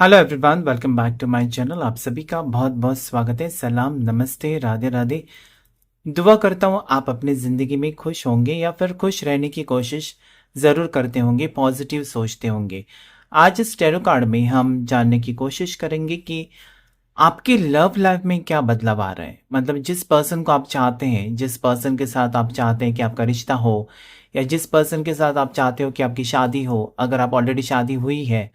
Hello everyone, welcome back to my channel. आप सभी का बहुत बहुत स्वागत है। सलाम, नमस्ते, राधे राधे। दुआ करता हूँ आप अपनी ज़िंदगी में खुश होंगे या फिर खुश रहने की कोशिश ज़रूर करते होंगे, पॉजिटिव सोचते होंगे। आज इस टैरो कार्ड में हम जानने की कोशिश करेंगे कि आपकी लव लाइफ में क्या बदलाव आ रहा है। मतलब जिस पर्सन को आप चाहते हैं, जिस पर्सन के साथ आप चाहते हैं कि आपका रिश्ता हो, या जिस पर्सन के साथ आप चाहते हो कि आपकी शादी हो, अगर आप ऑलरेडी शादी हुई है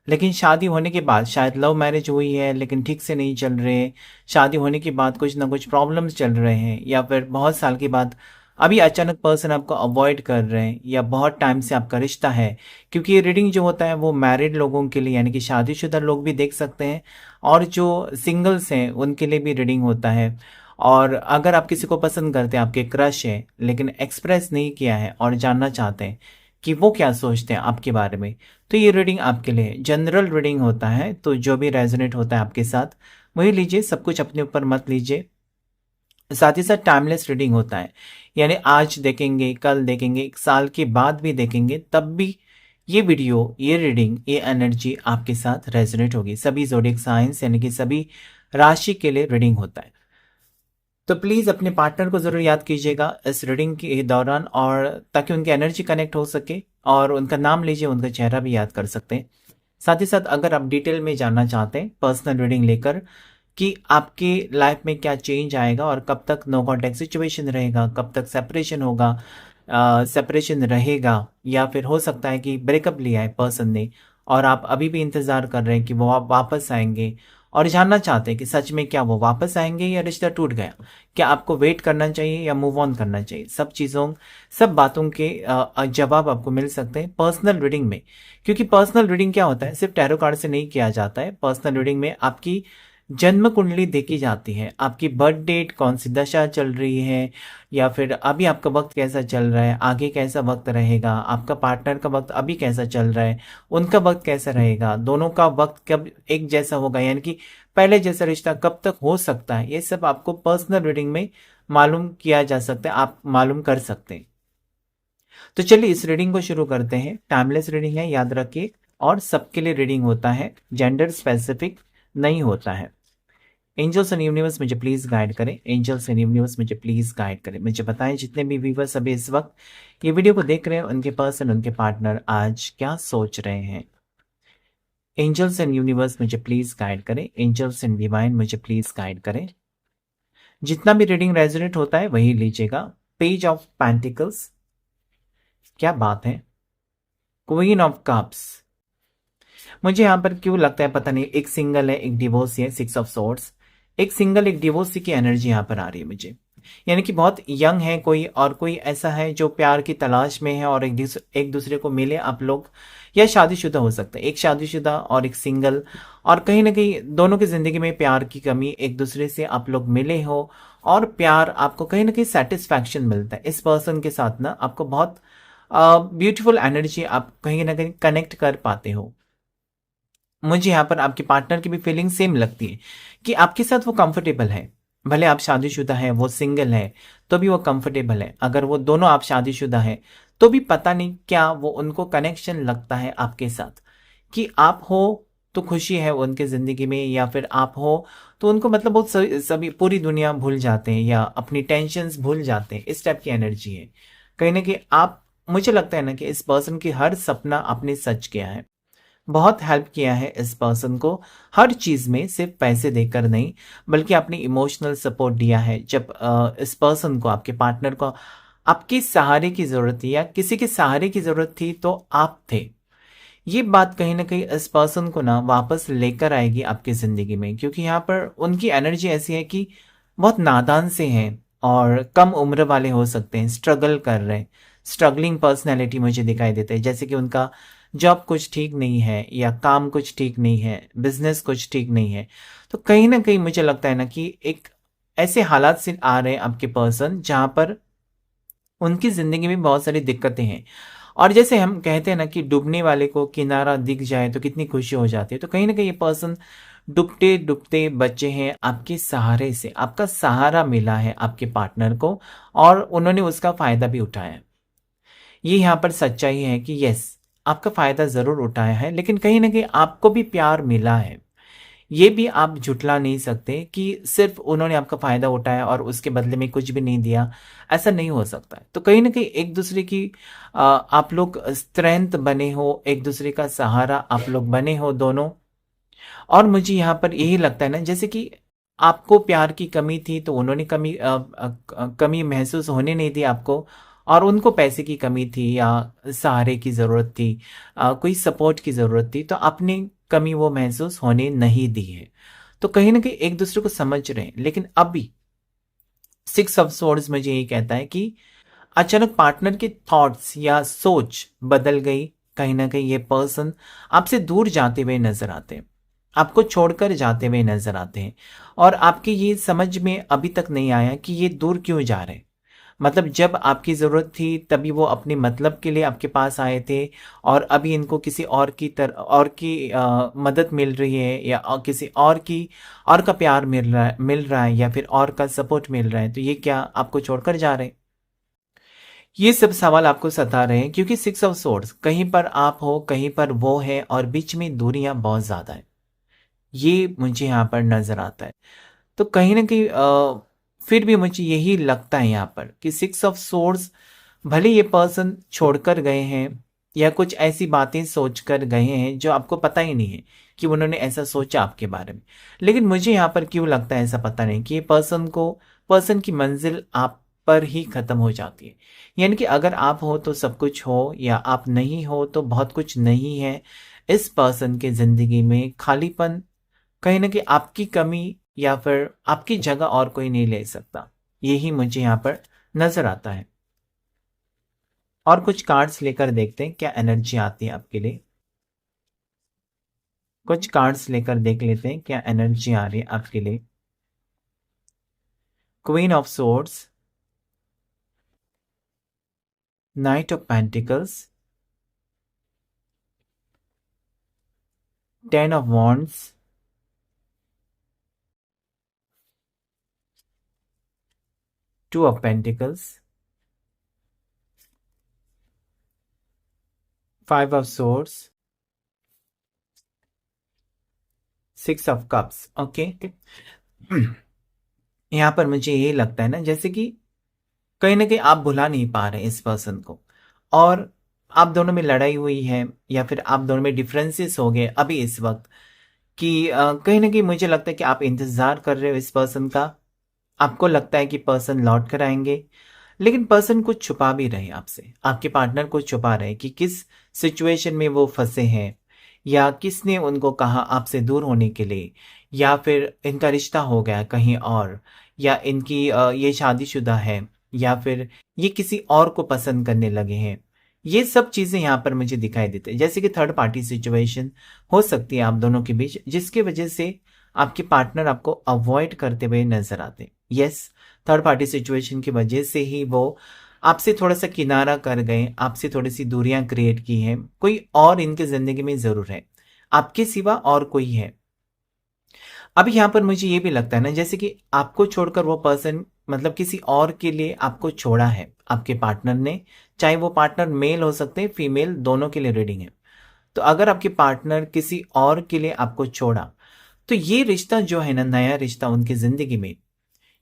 लेकिन शादी होने के बाद शायद लव मैरिज हुई है लेकिन ठीक से नहीं चल रहे, शादी होने के बाद कुछ ना कुछ प्रॉब्लम्स चल रहे हैं, या फिर बहुत साल के बाद अभी अचानक पर्सन आपको अवॉइड कर रहे हैं, या बहुत टाइम से आपका रिश्ता है। क्योंकि ये रीडिंग जो होता है वो मैरिड लोगों के लिए यानी कि शादीशुदा लोग भी देख सकते हैं, और जो सिंगल्स हैं उनके लिए भी रीडिंग होता है। और अगर आप किसी को पसंद करते हैं, आपके क्रश है लेकिन एक्सप्रेस नहीं किया है और जानना चाहते हैं कि वो क्या सोचते हैं आपके बारे में, तो ये रीडिंग आपके लिए जनरल रीडिंग होता है। तो जो भी रेजोनेट होता है आपके साथ वही लीजिए, सब कुछ अपने ऊपर मत लीजिए। साथ ही साथ टाइमलेस रीडिंग होता है, यानी आज देखेंगे, कल देखेंगे, एक साल के बाद भी देखेंगे, तब भी ये वीडियो, ये रीडिंग, ये एनर्जी आपके साथ रेजोनेट होगी। सभी ज़ोडिएक साइंस यानी कि सभी राशि के लिए रीडिंग होता है। तो प्लीज़ अपने पार्टनर को ज़रूर याद कीजिएगा इस रीडिंग के दौरान, और ताकि उनकी एनर्जी कनेक्ट हो सके, और उनका नाम लीजिए, उनका चेहरा भी याद कर सकते हैं। साथ ही साथ अगर आप डिटेल में जानना चाहते हैं पर्सनल रीडिंग लेकर कि आपकी लाइफ में क्या चेंज आएगा और कब तक नो कॉन्टैक्ट सिचुएशन रहेगा, कब तक सेपरेशन होगा, सेपरेशन रहेगा, या फिर हो सकता है कि ब्रेकअप लिया है पर्सन ने और आप अभी भी इंतज़ार कर रहे हैं कि वो आप वापस आएंगे, और जानना चाहते हैं कि सच में क्या वो वापस आएंगे या रिश्ता टूट गया, क्या आपको वेट करना चाहिए या मूव ऑन करना चाहिए, सब चीज़ों, सब बातों के जवाब आपको मिल सकते हैं पर्सनल रीडिंग में। क्योंकि पर्सनल रीडिंग क्या होता है, सिर्फ टैरो कार्ड से नहीं किया जाता है। पर्सनल रीडिंग में आपकी जन्म कुंडली देखी जाती है, आपकी बर्थ डेट, कौन सी दशा चल रही है, या फिर अभी आपका वक्त कैसा चल रहा है, आगे कैसा वक्त रहेगा, आपका पार्टनर का वक्त अभी कैसा चल रहा है, उनका वक्त कैसा रहेगा, दोनों का वक्त कब एक जैसा होगा, यानी कि पहले जैसा रिश्ता कब तक हो सकता है, ये सब आपको पर्सनल रीडिंग में मालूम किया जा सकता है, आप मालूम कर सकते हैं। तो चलिए इस रीडिंग को शुरू करते हैं। टाइमलेस रीडिंग है, याद रखिए, और सबके लिए रीडिंग होता है, जेंडर स्पेसिफिक नहीं होता है। एंजल्स एंड यूनिवर्स मुझे प्लीज गाइड करें, एंजल्स एंड यूनिवर्स मुझे प्लीज गाइड करें। मुझे बताएं जितने भी व्यूवर्स अभी इस वक्त ये वीडियो को देख रहे हैं, उनके पर्सन, उनके पार्टनर आज क्या सोच रहे हैं। एंजल्स एंड यूनिवर्स मुझे प्लीज गाइड करें, एंजल्स एंड डिवाइन मुझे प्लीज गाइड करें। जितना भी रीडिंग रेजोनेट होता है वही लीजिएगा। पेज ऑफ पेंटिकल्स, क्या बात है। क्वीन ऑफ कप्स, मुझे यहाँ पर क्यों लगता है पता नहीं, एक सिंगल है, एक डिवोर्सी है, सिक्स ऑफ सोर्ड्स, एक सिंगल एक डिवोर्सी की एनर्जी यहाँ पर आ रही है मुझे। यानी कि बहुत यंग है कोई, और कोई ऐसा है जो प्यार की तलाश में है और एक दूसरे को मिले आप लोग, या शादीशुदा हो सकता है, एक शादीशुदा और एक सिंगल, और कहीं ना कहीं दोनों की जिंदगी में प्यार की कमी, एक दूसरे से आप लोग मिले हो और प्यार आपको कहीं ना कहीं सेटिस्फैक्शन मिलता है। इस पर्सन के साथ ना आपको बहुत ब्यूटीफुल एनर्जी, आप कहीं ना कहीं कनेक्ट कर पाते हो। मुझे यहाँ पर आपके पार्टनर की भी फीलिंग सेम लगती है कि आपके साथ वो कंफर्टेबल है। भले आप शादीशुदा है, वो सिंगल है, तो भी वो कंफर्टेबल है। अगर वो दोनों आप शादीशुदा है तो भी पता नहीं क्या वो उनको कनेक्शन लगता है आपके साथ, कि आप हो तो खुशी है उनके ज़िंदगी में, या फिर आप हो तो उनको मतलब वो सभी पूरी दुनिया भूल जाते हैं या अपनी टेंशन्स भूल जाते हैं। इस टाइप की एनर्जी है कहीं ना कहीं। आप, मुझे लगता है ना कि इस पर्सन की हर सपना आपने सच किया है, बहुत हेल्प किया है इस पर्सन को हर चीज़ में, सिर्फ पैसे देकर नहीं बल्कि आपने इमोशनल सपोर्ट दिया है। जब इस पर्सन को, आपके पार्टनर को आपके सहारे की ज़रूरत थी या किसी के सहारे की ज़रूरत थी तो आप थे। ये बात कहीं ना कहीं इस पर्सन को ना वापस लेकर आएगी आपकी ज़िंदगी में, क्योंकि यहाँ पर उनकी एनर्जी ऐसी है कि बहुत नादान से हैं और कम उम्र वाले हो सकते हैं, स्ट्रगल कर रहे हैं, स्ट्रगलिंग पर्सनैलिटी मुझे दिखाई देते हैं। जैसे कि उनका जॉब कुछ ठीक नहीं है, या काम कुछ ठीक नहीं है, बिजनेस कुछ ठीक नहीं है। तो कहीं ना कहीं मुझे लगता है ना कि एक ऐसे हालात से आ रहे हैं आपके पर्सन जहाँ पर उनकी ज़िंदगी में बहुत सारी दिक्कतें हैं। और जैसे हम कहते हैं ना कि डूबने वाले को किनारा दिख जाए तो कितनी खुशी हो जाती है, तो कहीं ना कहीं ये पर्सन डूबते डूबते बच्चे हैं आपके सहारे से, आपका सहारा मिला है आपके पार्टनर को, और उन्होंने उसका फायदा भी उठाया है। ये यहाँ पर सच्चाई है कि यस, आपका फ़ायदा ज़रूर उठाया है, लेकिन कहीं न कहीं आपको भी प्यार मिला है। ये भी आप झुठला नहीं सकते कि सिर्फ़ उन्होंने आपका फ़ायदा उठाया और उसके बदले में कुछ भी नहीं दिया, ऐसा नहीं हो सकता है। तो कहीं न कहीं एक-दूसरे की आप लोग स्ट्रेंथ बने हो, एक-दूसरे का सहारा आप लोग बने हो दोनों। और मुझे यहाँ पर यही लगता है ना, जैसे कि आपको प्यार की कमी थी तो उन्होंने कमी महसूस होने नहीं दी आपको, और उनको पैसे की कमी थी या सहारे की ज़रूरत थी, कोई सपोर्ट की ज़रूरत थी, तो आपने कमी वो महसूस होने नहीं दी है। तो कहीं न कहीं एक-दूसरे को समझ रहे हैं। लेकिन अभी 6 ऑफ सोर्ड्स मुझे यही कहता है कि अचानक पार्टनर के थॉट्स या सोच बदल गई। कहीं ना कहीं ये पर्सन आपसे दूर जाते हुए नजर आते हैं, आपको छोड़कर जाते हुए नजर आते हैं, और आपकी ये समझ में अभी तक नहीं आया कि ये दूर क्यों जा रहे हैं। मतलब जब आपकी ज़रूरत थी तभी वो अपने मतलब के लिए आपके पास आए थे, और अभी इनको किसी और की मदद मिल रही है, या किसी और का प्यार मिल रहा है या फिर और का सपोर्ट मिल रहा है, तो ये क्या आपको छोड़कर जा रहे हैं? ये सब सवाल आपको सता रहे हैं क्योंकि 6 ऑफ सोर्ड्स, कहीं पर आप हो कहीं पर वो है, और बीच में दूरियां बहुत ज़्यादा है। ये मुझे यहाँ पर नज़र आता है। तो कहीं न कहीं फिर भी मुझे यही लगता है यहाँ पर कि 6 ऑफ सोर्ड्स, भले ये पर्सन छोड़कर गए हैं या कुछ ऐसी बातें सोचकर गए हैं जो आपको पता ही नहीं है कि उन्होंने ऐसा सोचा आपके बारे में। लेकिन मुझे यहाँ पर क्यों लगता है ऐसा पता नहीं, कि ये पर्सन की मंजिल आप पर ही खत्म हो जाती है। यानी कि अगर आप हो तो सब कुछ हो, या आप नहीं हो तो बहुत कुछ नहीं है। इस पर्सन के ज़िंदगी में खालीपन, कहीं न कहीं आपकी कमी या फिर आपकी जगह और कोई नहीं ले सकता। यही मुझे यहाँ पर नज़र आता है। और कुछ कार्ड्स लेकर देखते हैं क्या एनर्जी आती है आपके लिए। कुछ कार्ड्स लेकर देख लेते हैं क्या एनर्जी आ रही है आपके लिए। Queen of swords, night of pentacles, 10 of wands, 2 of pentacles, 5 of swords, 6 of cups. Okay, यहाँ पर मुझे ये लगता है ना, जैसे कि कहीं न कहीं आप भुला नहीं पा रहे इस पर्सन को, और आप दोनों में लड़ाई हुई है, या फिर आप दोनों में डिफरेंसेस हो गए अभी इस वक़्त, कि कहीं न कहीं मुझे लगता है कि आप इंतज़ार कर रहे हो इस पर्सन का। आपको लगता है कि पर्सन लौट कर आएँगे, लेकिन पर्सन कुछ छुपा भी रहे हैं आपसे। आपके पार्टनर कुछ छुपा रहे हैं कि किस सिचुएशन में वो फँसे हैं, या किसने उनको कहा आपसे दूर होने के लिए, या फिर इनका रिश्ता हो गया कहीं और, या इनकी ये शादीशुदा है, या फिर ये किसी और को पसंद करने लगे हैं। ये सब चीज़ें यहाँ पर मुझे दिखाई देते हैं। जैसे कि थर्ड पार्टी सिचुएशन हो सकती है आप दोनों के बीच, जिसकी वजह से आपके पार्टनर आपको अवॉइड करते हुए नज़र आते हैं। येस, थर्ड पार्टी सिचुएशन की वजह से ही वो आपसे थोड़ा-सा किनारा कर गए, आपसे थोड़ी-सी दूरियाँ क्रिएट की हैं। कोई और इनकी ज़िंदगी में ज़रूर है, आपके सिवा और कोई है। अभी यहाँ पर मुझे ये भी लगता है ना, जैसे कि आपको छोड़कर वो पर्सन, मतलब किसी और के लिए आपको छोड़ा है आपके पार्टनर ने, चाहे वो पार्टनर मेल हो सकते हैं, फीमेल, दोनों के लिए रीडिंग है। तो अगर आपके पार्टनर किसी और के लिए आपको छोड़ा, तो ये रिश्ता जो है ना, नया रिश्ता उनकी ज़िंदगी में,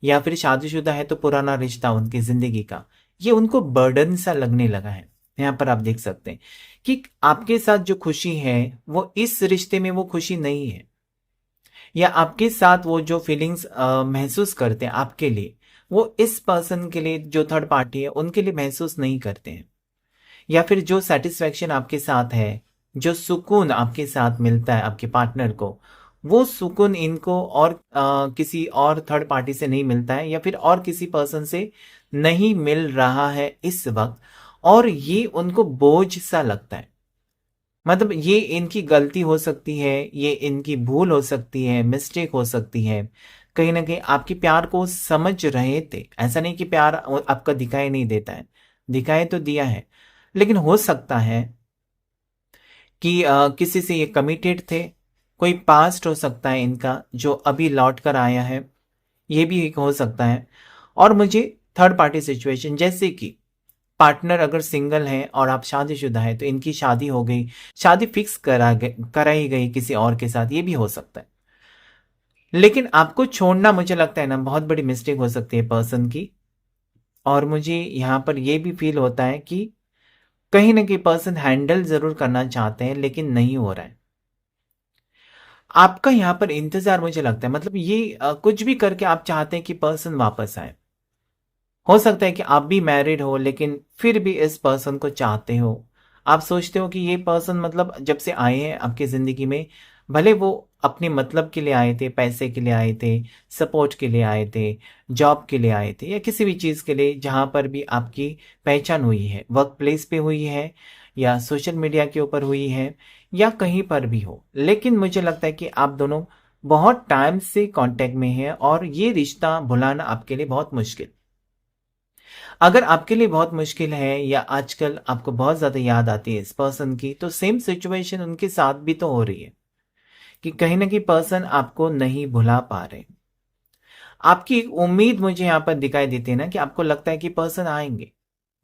या फिर शादीशुदा है तो पुराना रिश्ता उनकी ज़िंदगी का, ये उनको बर्डन सा लगने लगा है। यहाँ पर आप देख सकते हैं कि आपके साथ जो खुशी है, वो इस रिश्ते में वो खुशी नहीं है, या आपके साथ वो जो फीलिंग्स महसूस करते हैं आपके लिए, वो इस पर्सन के लिए, जो थर्ड पार्टी है, उनके लिए महसूस नहीं करते हैं। या फिर जो सेटिस्फैक्शन आपके साथ है, जो सुकून आपके साथ मिलता है आपके पार्टनर को, वो सुकून इनको और किसी और थर्ड पार्टी से नहीं मिलता है, या फिर और किसी पर्सन से नहीं मिल रहा है इस वक्त, और ये उनको बोझ सा लगता है। मतलब ये इनकी गलती हो सकती है, ये इनकी भूल हो सकती है, मिस्टेक हो सकती है। कहीं न कहीं आपके प्यार को समझ रहे थे। ऐसा नहीं कि प्यार आपका दिखाई नहीं देता है, दिखाई तो दिया है। लेकिन हो सकता है कि किसी से ये कमिटेड थे, कोई पास्ट हो सकता है इनका जो अभी लौट कर आया है, ये भी एक हो सकता है। और मुझे थर्ड पार्टी सिचुएशन, जैसे कि पार्टनर अगर सिंगल है और आप शादीशुदा है तो इनकी शादी हो गई, शादी फिक्स कराई गई किसी और के साथ, ये भी हो सकता है। लेकिन आपको छोड़ना मुझे लगता है ना बहुत बड़ी मिस्टेक हो सकती है पर्सन की। और मुझे यहाँ पर ये भी फील होता है कि कहीं ना कहीं पर्सन हैंडल जरूर करना चाहते हैं लेकिन नहीं हो रहा है। आपका यहाँ पर इंतजार मुझे लगता है, मतलब ये कुछ भी करके आप चाहते हैं कि पर्सन वापस आए। हो सकता है कि आप भी मैरिड हो लेकिन फिर भी इस पर्सन को चाहते हो। आप सोचते हो कि ये पर्सन मतलब जब से आए हैं आपकी ज़िंदगी में, भले वो अपने मतलब के लिए आए थे, पैसे के लिए आए थे, सपोर्ट के लिए आए थे, जॉब के लिए आए थे या किसी भी चीज़ के लिए जहाँ पर भी आपकी पहचान हुई है, वर्क प्लेस पे हुई है या सोशल मीडिया के ऊपर हुई है या कहीं पर भी हो। लेकिन मुझे लगता है कि आप दोनों बहुत टाइम से कांटेक्ट में हैं और ये रिश्ता भुलाना आपके लिए बहुत मुश्किल। अगर आपके लिए बहुत मुश्किल है या आजकल आपको बहुत ज़्यादा याद आती है इस पर्सन की, तो सेम सिचुएशन उनके साथ भी तो हो रही है कि कहीं ना कहीं पर्सन आपको नहीं भुला पा रहे। आपकी एक उम्मीद मुझे यहाँ पर दिखाई देती है ना कि आपको लगता है कि पर्सन आएंगे,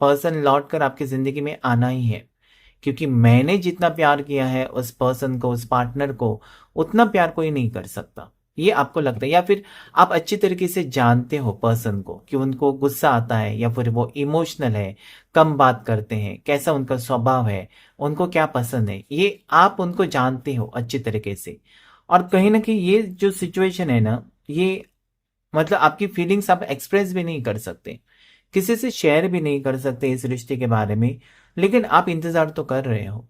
पर्सन लौट कर आपकी ज़िंदगी में आना ही है। क्योंकि मैंने जितना प्यार किया है उस पर्सन को, उस पार्टनर को, उतना प्यार कोई नहीं कर सकता। ये आपको लगता है या फिर आप अच्छी तरीके से जानते हो पर्सन को कि उनको गुस्सा आता है या फिर वो इमोशनल है, कम बात करते हैं, कैसा उनका स्वभाव है, उनको क्या पसंद है, ये आप उनको जानते हो अच्छी तरीके से। और कहीं ना कहीं ये जो सिचुएशन है ना, ये मतलब आपकी फीलिंग्स आप एक्सप्रेस भी नहीं कर सकते, किसी से शेयर भी नहीं कर सकते इस रिश्ते के बारे में। लेकिन आप इंतजार तो कर रहे हो।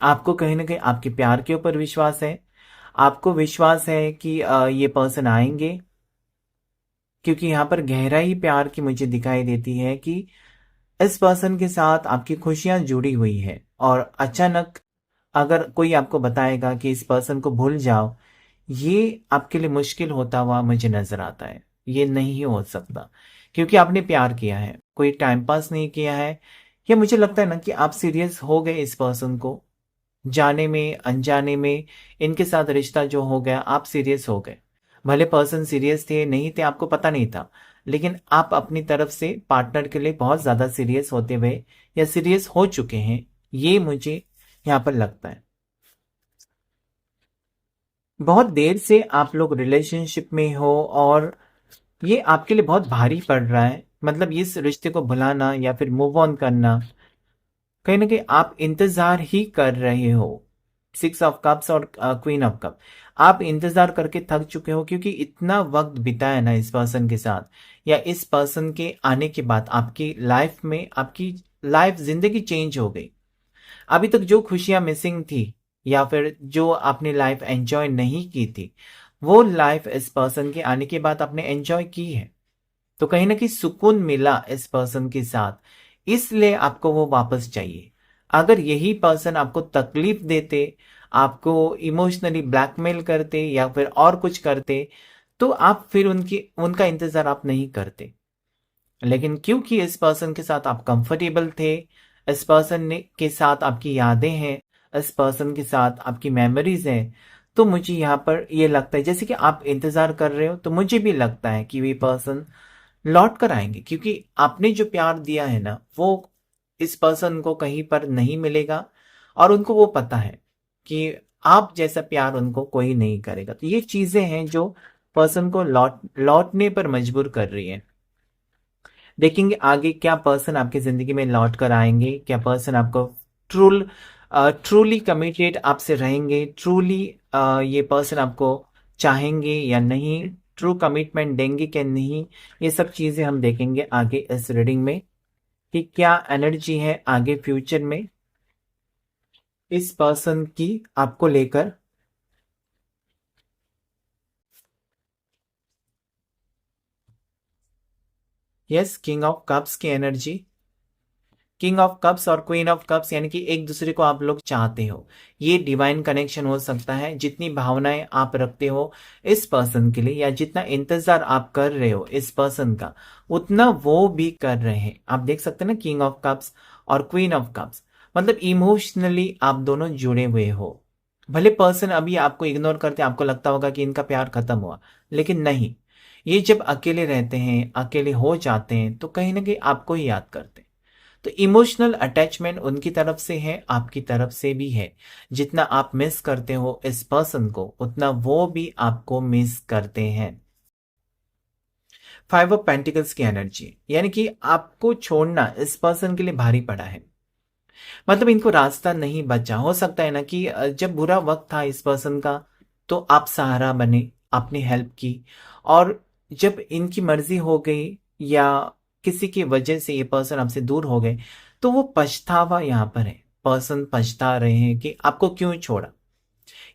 आपको कहीं ना कहीं आपके प्यार के ऊपर विश्वास है, आपको विश्वास है कि ये पर्सन आएंगे। क्योंकि यहाँ पर गहराई प्यार की मुझे दिखाई देती है कि इस पर्सन के साथ आपकी खुशियां जुड़ी हुई है। और अचानक अगर कोई आपको बताएगा कि इस पर्सन को भूल जाओ, ये आपके लिए मुश्किल होता हुआ मुझे नजर आता है। ये नहीं हो सकता क्योंकि आपने प्यार किया है, कोई टाइम पास नहीं किया है। ये मुझे लगता है ना कि आप सीरियस हो गए इस पर्सन को जाने में, अनजाने में इनके साथ रिश्ता जो हो गया, आप सीरियस हो गए। भले पर्सन सीरियस थे नहीं थे आपको पता नहीं था, लेकिन आप अपनी तरफ से पार्टनर के लिए बहुत ज्यादा सीरियस होते हुए या सीरियस हो चुके हैं, ये मुझे यहाँ पर लगता है। बहुत देर से आप लोग रिलेशनशिप में हो और ये आपके लिए बहुत भारी पड़ रहा है, मतलब इस रिश्ते को भुलाना या फिर मूव ऑन करना। कहीं ना कहीं आप इंतजार ही कर रहे हो। 6 ऑफ कप्स और क्वीन ऑफ कप, आप इंतजार करके थक चुके हो क्योंकि इतना वक्त बिताया ना इस पर्सन के साथ, या इस पर्सन के आने के बाद आपकी लाइफ में आपकी लाइफ जिंदगी चेंज हो गई। अभी तक जो खुशियां मिसिंग थी या फिर जो आपने लाइफ एंजॉय नहीं की थी, वो लाइफ इस पर्सन के आने के बाद आपने एंजॉय की है। तो कहीं ना कहीं सुकून मिला इस पर्सन के साथ, इसलिए आपको वो वापस चाहिए। अगर यही पर्सन आपको तकलीफ देते, आपको इमोशनली ब्लैकमेल करते या फिर और कुछ करते, तो आप फिर उनकी उनका इंतजार आप नहीं करते। लेकिन क्योंकि इस पर्सन के साथ आप कंफर्टेबल थे, इस पर्सन ने के साथ आपकी यादें हैं, इस पर्सन के साथ आपकी मेमोरीज हैं, तो मुझे यहाँ पर ये लगता है जैसे कि आप इंतजार कर रहे हो, तो मुझे भी लगता है कि ये पर्सन लौट कर आएंगे। क्योंकि आपने जो प्यार दिया है ना, वो इस पर्सन को कहीं पर नहीं मिलेगा और उनको वो पता है कि आप जैसा प्यार उनको कोई नहीं करेगा। तो ये चीजें हैं जो पर्सन को लौटने पर मजबूर कर रही है। देखेंगे आगे क्या पर्सन आपकी जिंदगी में लौट कर आएंगे, क्या पर्सन आपको ट्रूली कमिटेड आपसे रहेंगे, ट्रूली ये पर्सन आपको चाहेंगे या नहीं, ट्रू कमिटमेंट देंगे क्या नहीं। ये सब चीजें हम देखेंगे आगे इस रीडिंग में कि क्या एनर्जी है आगे फ्यूचर में इस पर्सन की आपको लेकर। यस, किंग ऑफ कप्स की एनर्जी, किंग ऑफ कप्स और क्वीन ऑफ कप्स, यानी कि एक दूसरे को आप लोग चाहते हो। ये डिवाइन कनेक्शन हो सकता है। जितनी भावनाएं आप रखते हो इस पर्सन के लिए या जितना इंतजार आप कर रहे हो इस पर्सन का, उतना वो भी कर रहे हैं। आप देख सकते हैं ना, किंग ऑफ कप्स और क्वीन ऑफ कप्स, मतलब इमोशनली आप दोनों जुड़े हुए हो। भले पर्सन अभी आपको इग्नोर करते, आपको लगता होगा कि इनका प्यार खत्म हुआ, लेकिन नहीं। ये जब अकेले रहते हैं, अकेले हो जाते हैं, तो कहीं ना कहीं आपको ही याद करते हैं। तो इमोशनल अटैचमेंट उनकी तरफ से है, आपकी तरफ से भी है। जितना आप मिस करते हो इस पर्सन को, उतना वो भी आपको मिस करते हैं। 5 ऑफ पेंटिकल्स की एनर्जी, यानी कि आपको छोड़ना इस पर्सन के लिए भारी पड़ा है। मतलब इनको रास्ता नहीं बचा। हो सकता है ना कि जब बुरा वक्त था इस पर्सन का, तो आप सहारा बने, आपने हेल्प की, और जब इनकी मर्जी हो गई या किसी की वजह से ये पर्सन आपसे दूर हो गए, तो वो पछतावा यहाँ पर है। पर्सन पछता रहे हैं कि आपको क्यों छोड़ा,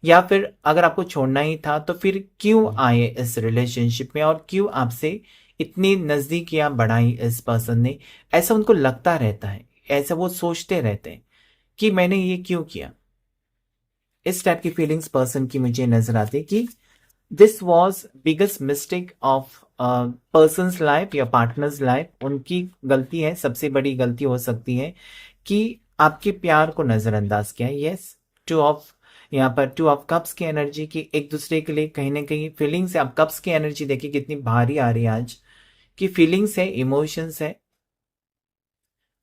या फिर अगर आपको छोड़ना ही था तो फिर क्यों आए इस रिलेशनशिप में, और क्यों आपसे इतनी नजदीकियां बढ़ाई इस पर्सन ने। ऐसा उनको लगता रहता है, ऐसा वो सोचते रहते हैं कि मैंने ये क्यों किया। इस टाइप की फीलिंग्स पर्सन की मुझे नजर आती है कि this was biggest mistake of persons life या पार्टनर्स लाइफ। उनकी गलती है, सबसे बड़ी गलती हो सकती है कि आपके प्यार को नजरअंदाज किया। यस, टू ऑफ, यहाँ पर 2 ऑफ कप्स की एनर्जी की एक दूसरे के लिए कहीं ना कहीं फीलिंग्स है। आप कप्स की एनर्जी देखिए कितनी भारी आ रही है आज, की फीलिंग्स है, इमोशंस है,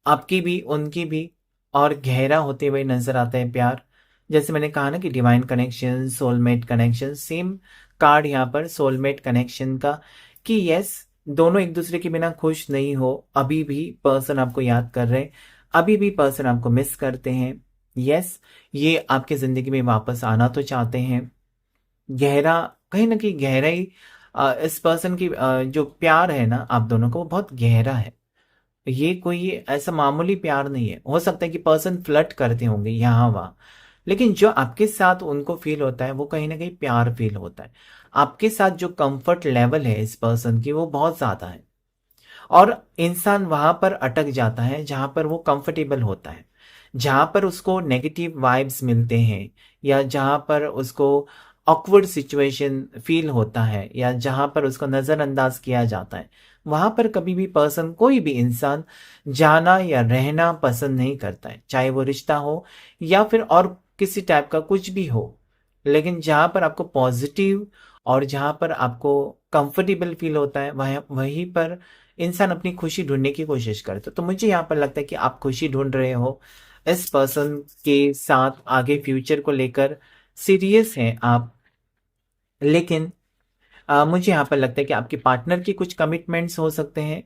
आपकी भी उनकी भी, और गहरा होते हुए नजर आता है प्यार। जैसे मैंने कहा ना कि divine connection, soulmate connection, same card यहाँ पर सोलमेट कनेक्शन का, कि यस, दोनों एक दूसरे के बिना खुश नहीं हो। अभी भी पर्सन आपको याद कर रहे हैं, अभी भी पर्सन आपको मिस करते हैं। यस, ये आपके जिंदगी में वापस आना तो चाहते हैं। गहरा, कहीं ना कहीं गहराई, इस पर्सन की जो प्यार है ना आप दोनों को, वो बहुत गहरा है। ये कोई ऐसा मामूली प्यार नहीं है। हो सकता है कि पर्सन फ्लर्ट करते होंगे यहाँ वहाँ, लेकिन जो आपके साथ उनको फील होता है वो कहीं ना कहीं प्यार फील होता है। आपके साथ जो कंफर्ट लेवल है इस पर्सन की, वो बहुत ज्यादा है। और इंसान वहां पर अटक जाता है जहां पर वो कंफर्टेबल होता है, जहां पर उसको नेगेटिव वाइब्स मिलते हैं, या जहां पर उसको ऑकवर्ड सिचुएशन फील होता है, या जहां पर उसको नजरअंदाज किया जाता है। वहां पर कभी भी पर्सन, कोई भी इंसान जाना या रहना पसंद नहीं करता है, चाहे वो रिश्ता हो या फिर और किसी टाइप का कुछ भी हो। लेकिन जहां पर आपको पॉजिटिव और जहां पर आपको कंफर्टेबल फील होता है, वहीं पर इंसान अपनी खुशी ढूंढने की कोशिश करता है। तो मुझे यहाँ पर लगता है कि आप खुशी ढूंढ रहे हो इस पर्सन के साथ, आगे फ्यूचर को लेकर सीरियस हैं आप। लेकिन मुझे यहाँ पर लगता है कि आपके पार्टनर की कुछ कमिटमेंट्स हो सकते हैं,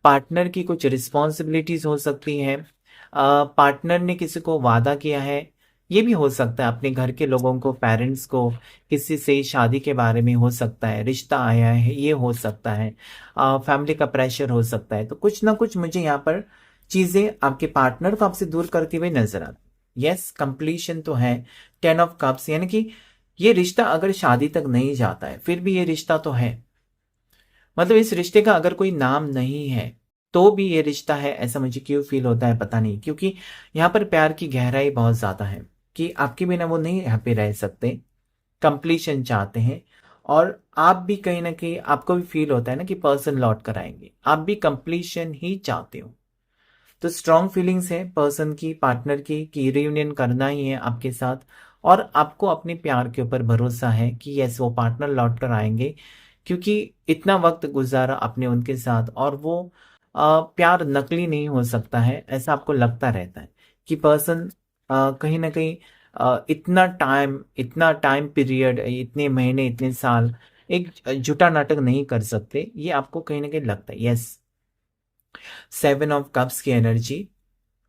पार्टनर की कुछ रिस्पॉन्सिबिलिटीज हो सकती हैं, पार्टनर ने किसी को वादा किया है। ये भी हो सकता है अपने घर के लोगों को, पेरेंट्स को, किसी से शादी के बारे में हो सकता है, रिश्ता आया है, ये हो सकता है, फैमिली का प्रेशर हो सकता है। तो कुछ ना कुछ मुझे यहाँ पर चीजें आपके पार्टनर को आपसे दूर करते हुए नजर आती। यस, कंप्लीशन तो है। 10 ऑफ कप्स, यानी कि ये रिश्ता अगर शादी तक नहीं जाता है, फिर भी ये रिश्ता तो है। मतलब इस रिश्ते का अगर कोई नाम नहीं है तो भी ये रिश्ता है, ऐसा मुझे क्यों फील होता है पता नहीं। क्योंकि यहाँ पर प्यार की गहराई बहुत ज्यादा है कि आपके बिना वो नहीं यहाँ पे रह सकते, कंप्लीशन चाहते हैं। और आप भी कहीं ना कहीं, आपको भी फील होता है ना कि पर्सन लौट कर आएंगे, आप भी कंप्लीशन ही चाहते हो। तो स्ट्रॉन्ग फीलिंग्स है पर्सन की, पार्टनर की, कि रियूनियन करना ही है आपके साथ। और आपको अपने प्यार के ऊपर भरोसा है कि यस, वो पार्टनर लौट कर आएंगे, क्योंकि इतना वक्त गुजारा आपने उनके साथ। और वो प्यार नकली नहीं हो सकता है, ऐसा आपको लगता रहता है कि पर्सन कहीं ना कहीं इतना टाइम पीरियड, इतने महीने, इतने साल एक झूठा नाटक नहीं कर सकते। ये आपको कहीं ना कहीं लगता है। यस, 7 ऑफ कप्स की एनर्जी,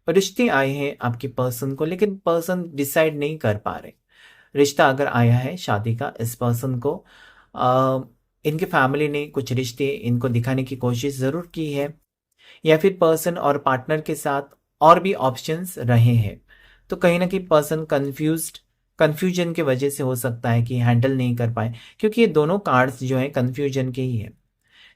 रिश्ते आए हैं आपके पर्सन को, लेकिन पर्सन डिसाइड नहीं कर पा रहे। रिश्ता अगर आया है शादी का इस पर्सन को, इनके फैमिली ने कुछ रिश्ते इनको दिखाने की कोशिश जरूर की है, या फिर पर्सन और पार्टनर के साथ और भी ऑप्शंस रहे हैं। तो कहीं ना कहीं पर्सन कंफ्यूजन की वजह से हो सकता है कि हैंडल नहीं कर पाए, क्योंकि ये दोनों कार्ड्स जो है कंफ्यूजन के ही है।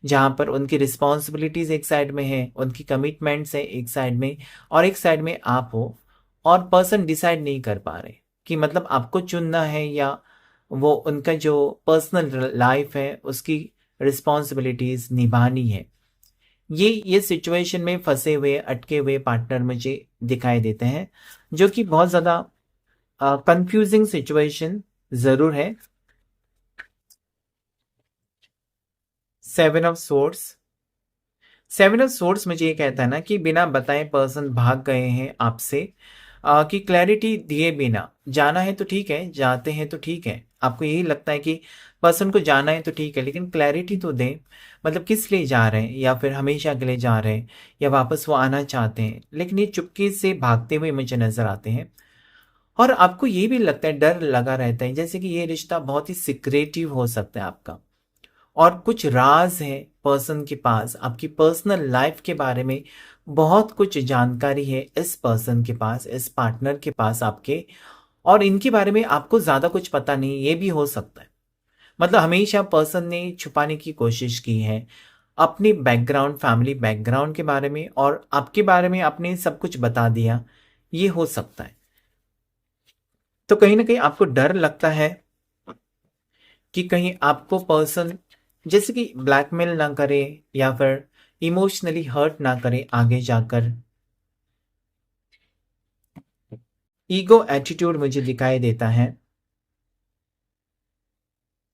जहां पर उनकी रिस्पॉन्सिबिलिटीज एक साइड में है, उनकी कमिटमेंट्स है एक साइड में, और एक साइड में आप हो, और पर्सन डिसाइड नहीं कर पा रहे कि मतलब आपको चुनना है या वो उनका जो पर्सनल लाइफ है उसकी रिस्पॉन्सिबिलिटीज निभानी है। ये सिचुएशन में फंसे हुए, अटके हुए पार्टनर मुझे दिखाई देते हैं, जो कि बहुत ज्यादा कंफ्यूजिंग सिचुएशन जरूर है। 7 of swords, seven of swords मुझे ये कहता है ना कि बिना बताए पर्सन भाग गए हैं आपसे, कि क्लैरिटी दिए बिना। जाना है तो ठीक है, जाते हैं तो ठीक है, आपको यही लगता है कि पर्सन को जाना है तो ठीक है, लेकिन क्लैरिटी तो दें। मतलब किस लिए जा रहे हैं, या फिर हमेशा के लिए जा रहे हैं, या वापस वो आना चाहते हैं। लेकिन ये चुपके से भागते हुए मुझे नजर आते हैं। और आपको ये भी लगता है, डर लगा रहता है, जैसे कि ये रिश्ता बहुत ही सिक्रेटिव हो सकता है आपका, और कुछ राज है पर्सन के पास आपकी पर्सनल लाइफ के बारे में। बहुत कुछ जानकारी है इस पर्सन के पास, इस पार्टनर के पास आपके, और इनके बारे में आपको ज्यादा कुछ पता नहीं, ये भी हो सकता है। मतलब हमेशा पर्सन ने छुपाने की कोशिश की है अपनी बैकग्राउंड, फैमिली बैकग्राउंड के बारे में, और आपके बारे में आपने सब कुछ बता दिया, ये हो सकता है। तो कहीं ना कहीं आपको डर लगता है कि कहीं आपको पर्सन जैसे कि ब्लैकमेल ना करे, या फिर इमोशनली हर्ट ना करे आगे जाकर। ईगो एटीट्यूड मुझे दिखाई देता है।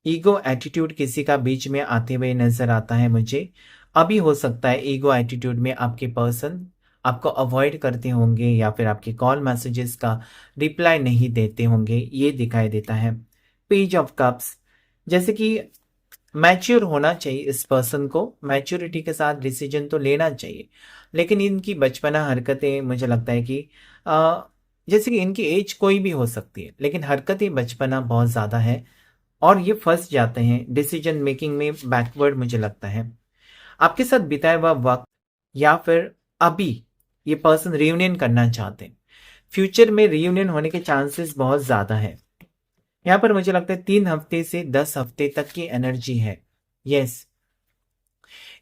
ईगो एटीट्यूड किसी का बीच में आते हुए नजर आता है मुझे। अभी हो सकता है ईगो एटीट्यूड में आपके पर्सन आपको अवॉइड करते होंगे, या फिर आपके कॉल मैसेजेस का रिप्लाई नहीं देते होंगे, ये दिखाई देता है। पेज ऑफ कप्स, जैसे कि मैच्योर होना चाहिए इस पर्सन को, मैच्योरिटी के साथ डिसीजन तो लेना चाहिए, लेकिन इनकी बचपना हरकतें मुझे लगता है कि अ, जैसे कि इनकी एज कोई भी हो सकती है, लेकिन हरकतें बचपना बहुत ज़्यादा है, और ये फंस जाते हैं डिसीजन मेकिंग में, बैकवर्ड मुझे लगता है। आपके साथ बिताया हुआ वक्त, या फिर अभी ये पर्सन रियूनियन करना चाहते हैं, फ्यूचर में रियूनियन होने के चांसेस बहुत ज़्यादा है। यहाँ पर मुझे लगता है 3 हफ्ते से 10 हफ्ते तक की एनर्जी है। यस,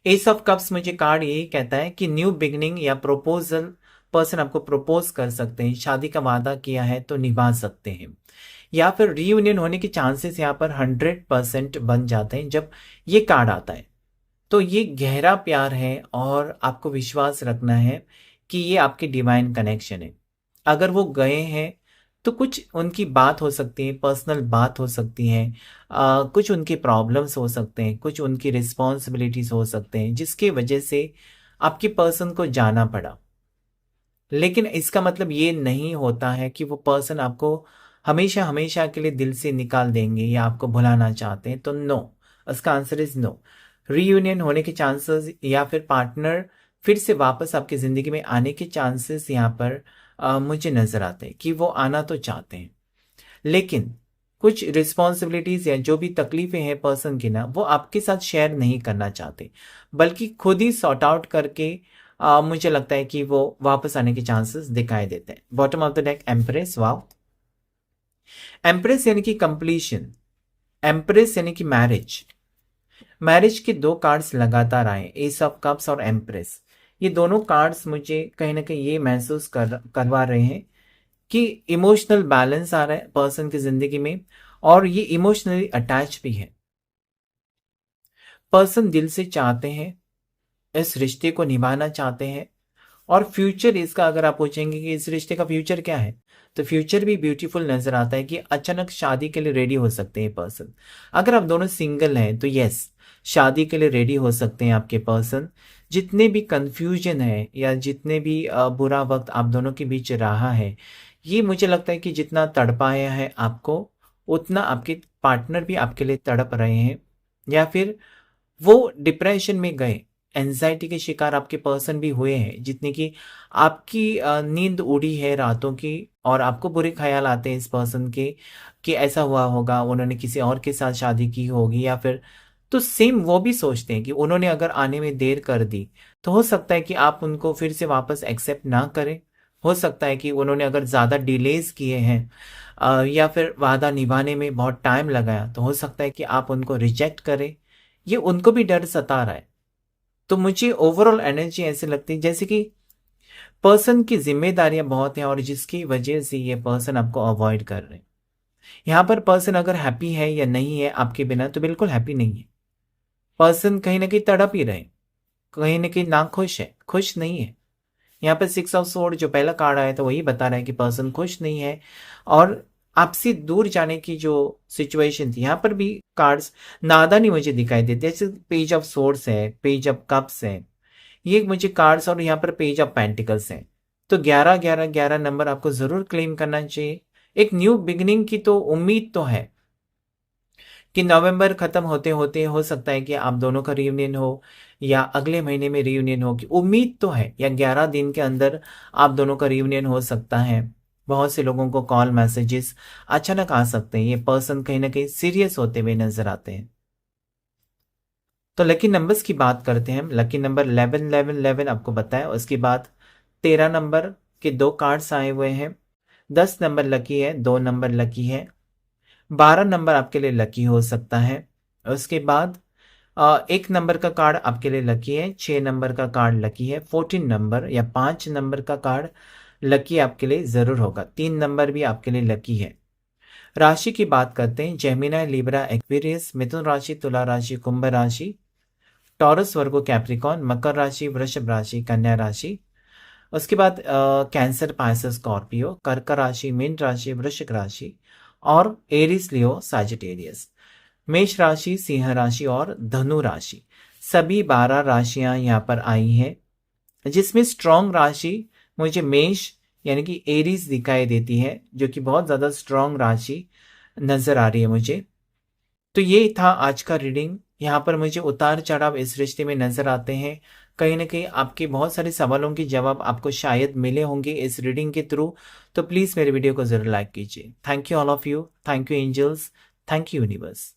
एस ऑफ कप्स मुझे कार्ड यही कहता है कि न्यू बिगनिंग या प्रपोजल, पर्सन आपको प्रपोज कर सकते हैं, शादी का वादा किया है तो निभा सकते हैं, या फिर रीयूनियन होने के चांसेस यहाँ पर 100% बन जाते हैं जब ये कार्ड आता है। तो ये गहरा प्यार है, और आपको विश्वास रखना है कि ये आपके डिवाइन कनेक्शन है। अगर वो गए हैं तो कुछ उनकी बात हो सकती है, पर्सनल बात हो सकती है, कुछ उनके प्रॉब्लम्स हो सकते हैं, कुछ उनकी रिस्पॉन्सिबिलिटीज हो सकते हैं, जिसकी वजह से आपके पर्सन को जाना पड़ा। लेकिन इसका मतलब ये नहीं होता है कि वो पर्सन आपको हमेशा हमेशा के लिए दिल से निकाल देंगे, या आपको भुलाना चाहते हैं, तो नो, उसका आंसर इज नो। रीयूनियन होने के चांसेस, या फिर पार्टनर फिर से वापस आपकी ज़िंदगी में आने के चांसेस यहाँ पर मुझे नज़र आते हैं कि वो आना तो चाहते हैं, लेकिन कुछ रिस्पॉन्सिबिलिटीज या जो भी तकलीफें हैं पर्सन की ना, वो आपके साथ शेयर नहीं करना चाहते, बल्कि खुद ही सॉर्ट आउट करके मुझे लगता है कि वो वापस आने के चांसेस दिखाई देते हैं। Bottom of the deck empress, wow. Empress यानी कि कंप्लीशन, एम्प्रेस यानी कि मैरिज। मैरिज के दो कार्ड्स लगातार आए, एस ऑफ कप्स और एम्प्रेस। ये दोनों कार्ड्स मुझे कहीं ना कहीं ये महसूस करवा रहे हैं कि इमोशनल बैलेंस आ रहा है पर्सन की जिंदगी में, और ये इमोशनली अटैच भी है। पर्सन दिल से चाहते हैं, इस रिश्ते को निभाना चाहते हैं, और फ्यूचर इसका अगर आप पूछेंगे कि इस रिश्ते का फ्यूचर क्या है, तो फ्यूचर भी ब्यूटीफुल नजर आता है कि अचानक शादी के लिए रेडी हो सकते हैं पर्सन। अगर आप दोनों सिंगल हैं तो यस, शादी के लिए रेडी हो सकते हैं आपके पर्सन। जितने भी कंफ्यूजन है, या जितने भी बुरा वक्त आप दोनों के बीच रहा है, ये मुझे लगता है कि जितना तड़पाया है आपको, उतना आपके पार्टनर भी आपके लिए तड़प रहे हैं, या फिर वो डिप्रेशन में गए, एंजाइटी के शिकार आपके पर्सन भी हुए हैं, जितने की आपकी नींद उड़ी है रातों की, और आपको बुरे ख्याल आते हैं इस पर्सन के कि ऐसा हुआ होगा, उन्होंने किसी और के साथ शादी की होगी, या फिर तो सेम वो भी सोचते हैं कि उन्होंने अगर आने में देर कर दी, तो हो सकता है कि आप उनको फिर से वापस एक्सेप्ट ना करें। हो सकता है कि उन्होंने अगर ज़्यादा डिलेज किए हैं, या फिर वादा निभाने में बहुत टाइम लगाया, तो हो सकता है कि आप उनको रिजेक्ट करें। ये उनको भी डर सता रहा है। तो मुझे ओवरऑल एनर्जी ऐसे लगती है जैसे कि पर्सन की जिम्मेदारियां बहुत हैं, और जिसकी वजह से ये पर्सन आपको अवॉइड कर रहे हैं। यहाँ पर पर्सन अगर हैप्पी है या नहीं है आपके बिना, तो बिल्कुल हैप्पी नहीं है। पर्सन कहीं ना कहीं तड़प ही रहे, कहीं ना कहीं नाखुश है, खुश नहीं है। यहाँ पर 6 ऑफ सोर्ड जो पहला कार्ड आया था वही बता रहा है कि पर्सन खुश नहीं है, और आपसे दूर जाने की जो सिचुएशन थी, यहाँ पर भी कार्ड्स नादानी मुझे दिखाई देते हैं। जैसे पेज ऑफ सोर्ड्स है, पेज ऑफ कप्स है, ये मुझे कार्ड्स और यहाँ पर पेज ऑफ पेंटिकल्स हैं। तो 11 नंबर आपको जरूर क्लेम करना चाहिए। एक न्यू बिगिनिंग की तो उम्मीद तो है कि नवंबर खत्म होते होते हो सकता है कि आप दोनों का रियूनियन हो या अगले महीने में रियूनियन हो, कि उम्मीद तो है, या 11 दिन के अंदर आप दोनों का रियूनियन हो सकता है। बहुत से लोगों को कॉल मैसेजेस अचानक आ सकते हैं, ये पर्सन कहीं ना कहीं सीरियस होते हुए नजर आते हैं। तो लकी नंबर्स की बात करते हैं हम। लकी नंबर 11 11 11 आपको बताया। उसके बाद 13 नंबर के 2 कार्ड्स आए हुए हैं। 10 नंबर लकी है, 2 नंबर लकी है। 12 नंबर आपके लिए लकी हो सकता है। उसके बाद 1 नंबर का कार्ड आपके लिए लकी है। 6 नंबर का कार्ड लकी है। 14 नंबर या 5 नंबर का कार्ड लकी आपके लिए जरूर होगा। 3 नंबर भी आपके लिए लकी है। राशि की बात करते हैं। जेमिनी, लिब्रा, एक्वेरियस, मिथुन राशि, तुला राशि, कुंभ राशि, टॉरस, वर्गो, कैप्रिकॉन, मकर राशि, वृषभ राशि, कन्या राशि। उसके बाद कैंसर, पाइसेस, स्कॉर्पियो, कर्क राशि, मीन राशि, वृश्चिक राशि और एरिस, लियो, साजिटेरियस। मेष राशि, सिंह राशि और धनु राशि, सभी 12 राशियां यहाँ पर आई हैं, जिसमें स्ट्रॉन्ग राशि मुझे मेष यानी कि एरीज दिखाई देती है, जो कि बहुत ज्यादा स्ट्रॉन्ग राशि नजर आ रही है मुझे। तो ये था आज का रीडिंग। यहाँ पर मुझे उतार चढ़ाव इस रिश्ते में नजर आते हैं। कहीं ना कहीं आपके बहुत सारे सवालों के जवाब आपको शायद मिले होंगे इस रीडिंग के थ्रू। तो प्लीज मेरे वीडियो को जरूर लाइक कीजिए। Thank you all of you. Thank you angels. Thank you universe.